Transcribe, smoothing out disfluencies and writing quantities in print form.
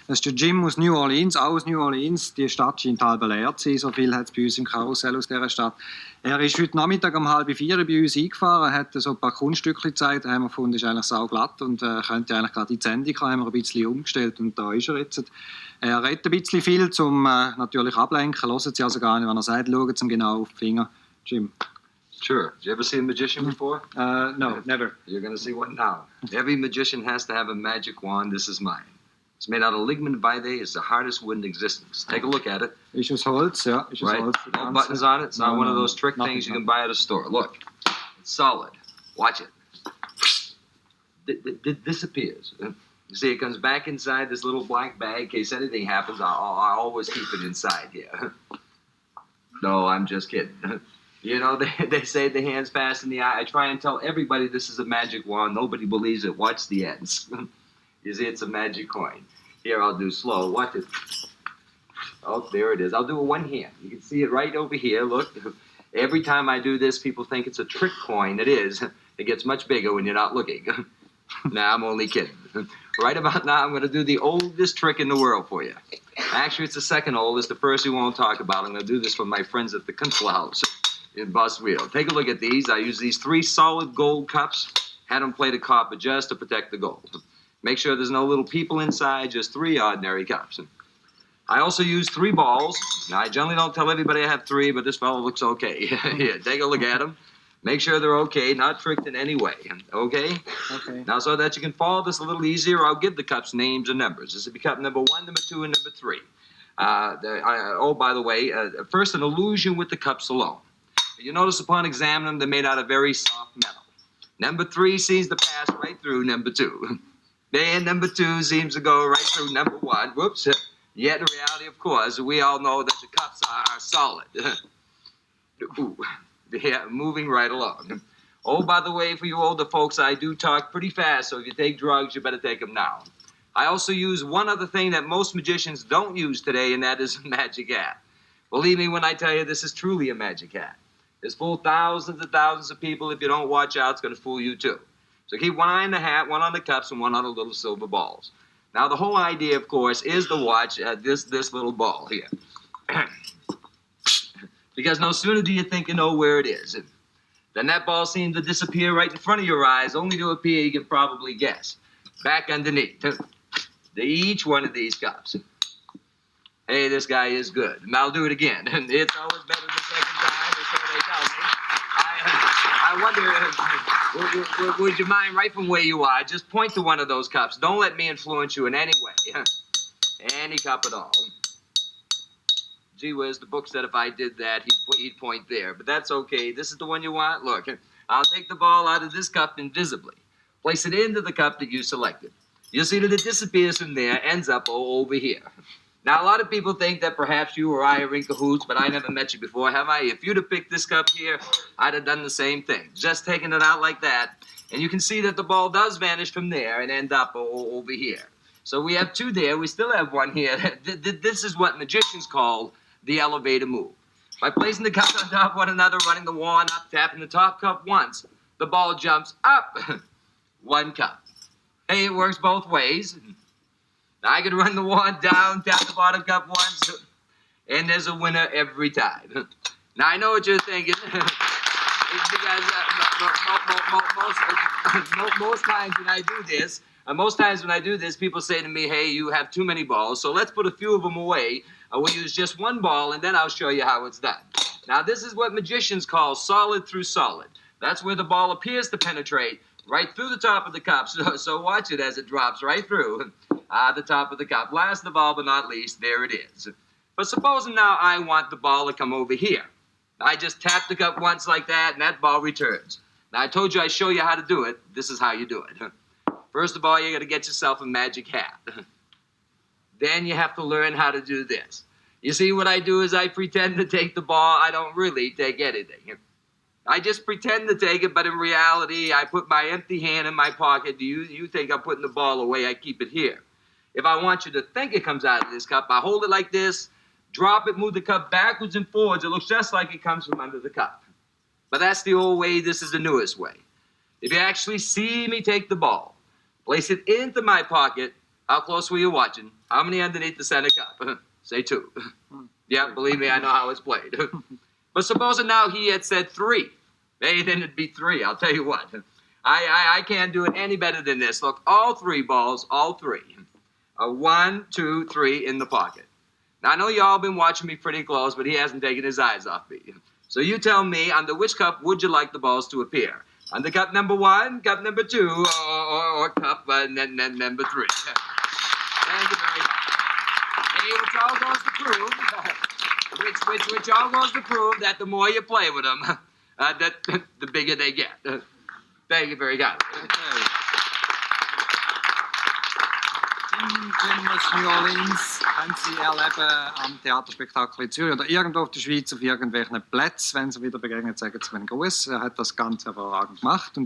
Das ist der Jim aus New Orleans, auch aus New Orleans. Die Stadt scheint halb leer zu sein, so viel hat es bei uns im Karussell aus dieser Stadt. Er ist heute Nachmittag um 3:30 bei uns eingefahren, hat so ein paar Kunststücke gezeigt, da haben wir gefunden, ist eigentlich sauglatt und könnte eigentlich gerade in die Sendung kommen, haben wir ein bisschen umgestellt und da ist er jetzt. Er redet ein bisschen viel, um natürlich ablenken, hören Sie also gar nicht, wenn er sagt, schauen Sie ihm genau auf die Finger. Jim. Sure. Did you ever see a magician before? No, never. You're going to see one now. Every magician has to have a magic wand. This is mine. It's made out of ligament vitae. It's the hardest wood in existence. Take a look at it. Ist aus Holz, ja. Ist aus Right? Holz. No buttons on it. It's not one of those trick nothing, things you can buy at a store. Look. It's solid. Watch it. Disappears. You see, it comes back inside this little black bag. In case anything happens, I always keep it inside here. No, I'm just kidding. You know, they say the hand's fast in the eye. I try and tell everybody this is a magic wand. Nobody believes it. Watch the ends. You see, it's a magic coin. Here, I'll do slow. Watch it. Oh, there it is. I'll do it one hand. You can see it right over here. Look. Every time I do this, people think it's a trick coin. It is. It gets much bigger when you're not looking. Nah, I'm only kidding. Right about now, I'm going to do the oldest trick in the world for you. Actually, it's the second oldest. The first we won't talk about. I'm going to do this for my friends at the Karussell house in Boswell. Take a look at these. I use these 3 solid gold cups. Had them plated copper just to protect the gold. Make sure there's no little people inside, just 3 ordinary cups. I also use 3 balls. Now, I generally don't tell everybody I have 3, but this fellow looks okay. Here, take a look at them. Make sure they're okay, not tricked in any way. Okay? Okay. Now, so that you can follow this a little easier, I'll give the cups names and numbers. This will be cup number 1, number 2, and number 3. By the way, first an illusion with the cups alone. You notice upon examining them, they're made out of very soft metal. Number 3 seems to pass right through number 2. And number 2 seems to go right through number 1. Whoops. Yet in reality, of course, we all know that the cups are solid. Ooh. Yeah, moving right along. Oh, by the way, for you older folks, I do talk pretty fast, so if you take drugs, you better take them now. I also use one other thing that most magicians don't use today, and that is a magic hat. Believe me when I tell you this is truly a magic hat. It's fooled thousands and thousands of people. If you don't watch out, it's going to fool you too. So keep one eye on the hat, one on the cups, and one on the little silver balls. Now, the whole idea, of course, is to watch this little ball here. Because no sooner do you think you know where it is, then that ball seems to disappear right in front of your eyes, only to appear, you can probably guess, back underneath each one of these cups. Hey, this guy is good. And I'll do it again. It's always better the second time, or so they tell me. I wonder, would you mind, right from where you are, just point to one of those cups. Don't let me influence you in any way. Any cup at all. Gee whiz, the book said if I did that, he'd point there. But that's okay. This is the one you want. Look, I'll take the ball out of this cup invisibly. Place it into the cup that you selected. You'll see that it disappears from there, ends up over here. Now, a lot of people think that perhaps you or I are in cahoots, but I never met you before, have I? If you'd have picked this cup here, I'd have done the same thing. Just taking it out like that. And you can see that the ball does vanish from there and end up over here. So we have 2 there. We still have 1 here. This is what magicians call the elevator move. By placing the cups on top of one another, running the wand up, tapping the top cup once, the ball jumps up 1 cup. Hey, it works both ways. I can run the wand down, tap the bottom cup once, and there's a winner every time. Now, I know what you're thinking. It's because most times when I do this, people say to me, hey, you have too many balls, so let's put a few of them away. We'll use just 1 ball, and then I'll show you how it's done. Now, this is what magicians call solid through solid. That's where the ball appears to penetrate right through the top of the cup. So watch it as it drops right through the top of the cup. Last of all, but not least, there it is. But supposing now I want the ball to come over here. I just tap the cup once like that, and that ball returns. Now, I told you I'd show you how to do it. This is how you do it. First of all, you got to get yourself a magic hat. Then you have to learn how to do this. You see, what I do is I pretend to take the ball. I don't really take anything. I just pretend to take it, but in reality, I put my empty hand in my pocket. You think I'm putting the ball away, I keep it here. If I want you to think it comes out of this cup, I hold it like this, drop it, move the cup backwards and forwards. It looks just like it comes from under the cup. But that's the old way. This is the newest way. If you actually see me take the ball, place it into my pocket, How close were you watching? How many underneath the center cup? Say 2. Yeah, believe me, I know how it's played. But supposing now he had said 3. Hey, then it'd be 3. I'll tell you what. I can't do it any better than this. Look, all 3 balls, all 3. 1, 2, 3 in the pocket. Now, I know you all been watching me pretty close, but he hasn't taken his eyes off me. So you tell me, under which cup would you like the balls to appear? Under cup number 1, cup number 2, or cup number 3. Thank you very much. Hey, which all goes to prove, which all goes to prove that the more you play with them, that the bigger they get. Thank you very much. Jim aus New Orleans haben Sie erleben am Theaterspektakel in Zürich oder irgendwo auf der Schweiz auf irgendwelchen Plätzen. Wenn Sie wieder begegnen, sagen Sie mir einen Gruß. Er hat das ganz hervorragend gemacht.